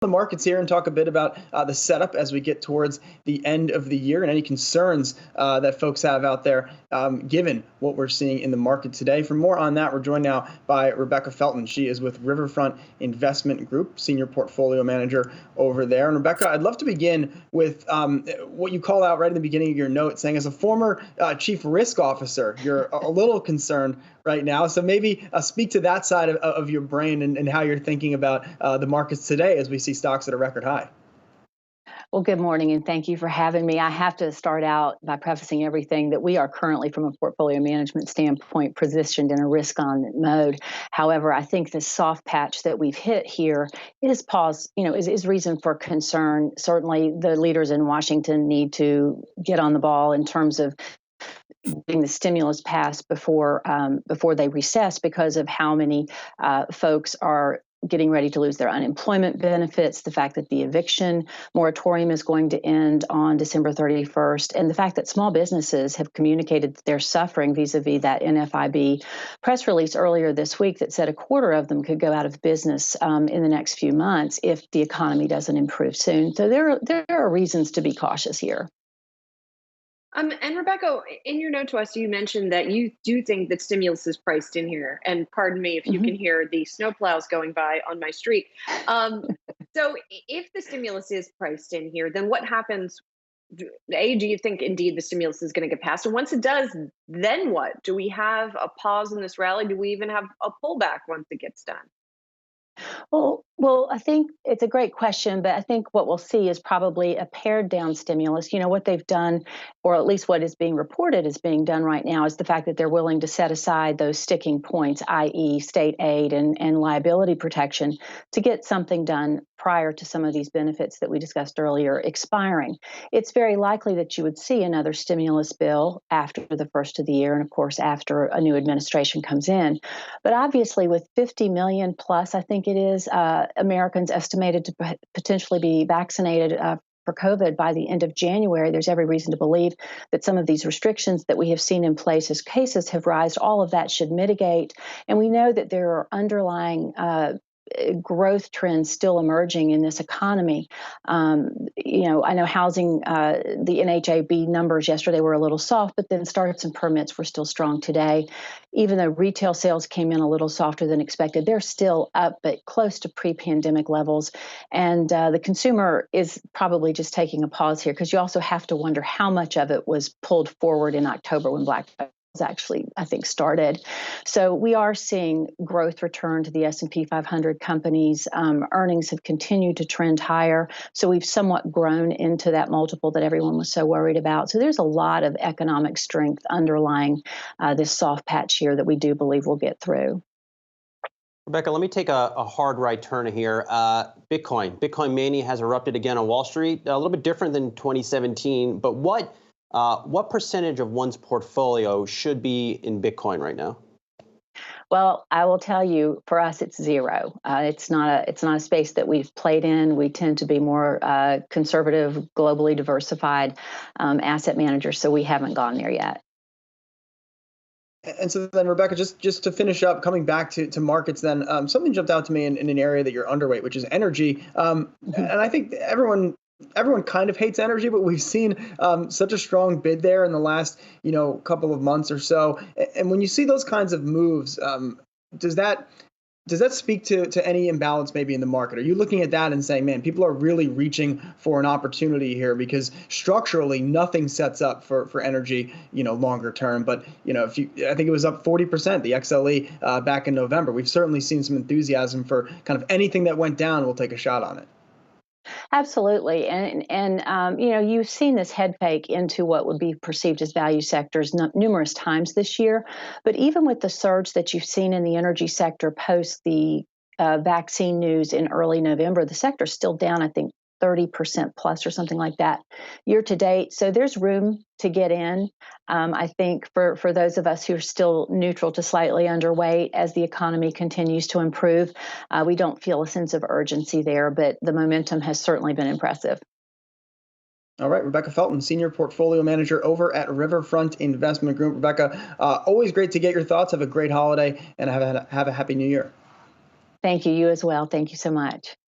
the markets here and talk a bit about the setup as we get towards the end of the year and any concerns that folks have out there, given what we're seeing in the market today. For more on that, we're joined now by Rebecca Felton. She is with RiverFront Investment Group, Senior Portfolio Manager over there. And Rebecca, I'd love to begin with what you call out right in the beginning of your note, saying as a former Chief Risk Officer, you're a little concerned right now. So maybe speak to that side of your brain and how you're thinking about the markets today as we see stocks at a record high. Well, good morning, and thank you for having me. I have to start out by prefacing everything that we are currently, from a portfolio management standpoint, positioned in a risk-on mode. However, I think the soft patch that we've hit here is reason for concern. Certainly, the leaders in Washington need to get on the ball in terms of getting the stimulus passed before they recess, because of how many folks are getting ready to lose their unemployment benefits, the fact that the eviction moratorium is going to end on December 31st, and the fact that small businesses have communicated that they're suffering vis-a-vis that NFIB press release earlier this week that said a quarter of them could go out of business in the next few months if the economy doesn't improve soon. So there are reasons to be cautious here. And Rebecca, in your note to us, you mentioned that you do think that stimulus is priced in here. And pardon me if you can hear the snowplows going by on my street. So if the stimulus is priced in here, then what happens? A, do you think indeed the stimulus is going to get passed? And once it does, then what? Do we have a pause in this rally? Do we even have a pullback once it gets done? Well, I think it's a great question, but I think what we'll see is probably a pared down stimulus. What they've done, or at least what is being reported is being done right now, is the fact that they're willing to set aside those sticking points, i.e. state aid and liability protection, to get something done prior to some of these benefits that we discussed earlier expiring. It's very likely that you would see another stimulus bill after the first of the year, and of course after a new administration comes in. But obviously with 50 million plus, I think it is, Americans estimated to potentially be vaccinated for COVID by the end of January, there's every reason to believe that some of these restrictions that we have seen in place as cases have risen, all of that should mitigate. And we know that there are underlying growth trends still emerging in this economy. I know housing, the NHAB numbers yesterday were a little soft, but then starts and permits were still strong today. Even though retail sales came in a little softer than expected, they're still up, but close to pre-pandemic levels. And the consumer is probably just taking a pause here, because you also have to wonder how much of it was pulled forward in October when Black actually, I think, started. So we are seeing growth return to the S&P 500 companies. Earnings have continued to trend higher. So we've somewhat grown into that multiple that everyone was so worried about. So there's a lot of economic strength underlying this soft patch here that we do believe we'll get through. Rebecca, let me take a hard right turn here. Bitcoin mania has erupted again on Wall Street, a little bit different than 2017, but what percentage of one's portfolio should be in Bitcoin right now? Well, I will tell you, for us, it's zero. It's not a space that we've played in. We tend to be more conservative, globally diversified asset managers, so we haven't gone there yet. And so then, Rebecca, just to finish up, coming back to markets, then something jumped out to me in an area that you're underweight, which is energy. And I think everyone kind of hates energy, but we've seen such a strong bid there in the last, couple of months or so. And when you see those kinds of moves, does that speak to any imbalance maybe in the market? Are you looking at that and saying, man, people are really reaching for an opportunity here, because structurally nothing sets up for energy, longer term. But, I think it was up 40%, the XLE back in November. We've certainly seen some enthusiasm for kind of anything that went down, we'll take a shot on it. Absolutely. And you've seen this head fake into what would be perceived as value sectors numerous times this year. But even with the surge that you've seen in the energy sector post the vaccine news in early November, the sector's still down, I think, 30% plus or something like that year to date. So there's room to get in. I think for those of us who are still neutral to slightly underweight, as the economy continues to improve, we don't feel a sense of urgency there, but the momentum has certainly been impressive. All right, Rebecca Felton, Senior Portfolio Manager over at RiverFront Investment Group. Rebecca, always great to get your thoughts. Have a great holiday and have a happy new year. Thank you. You as well. Thank you so much.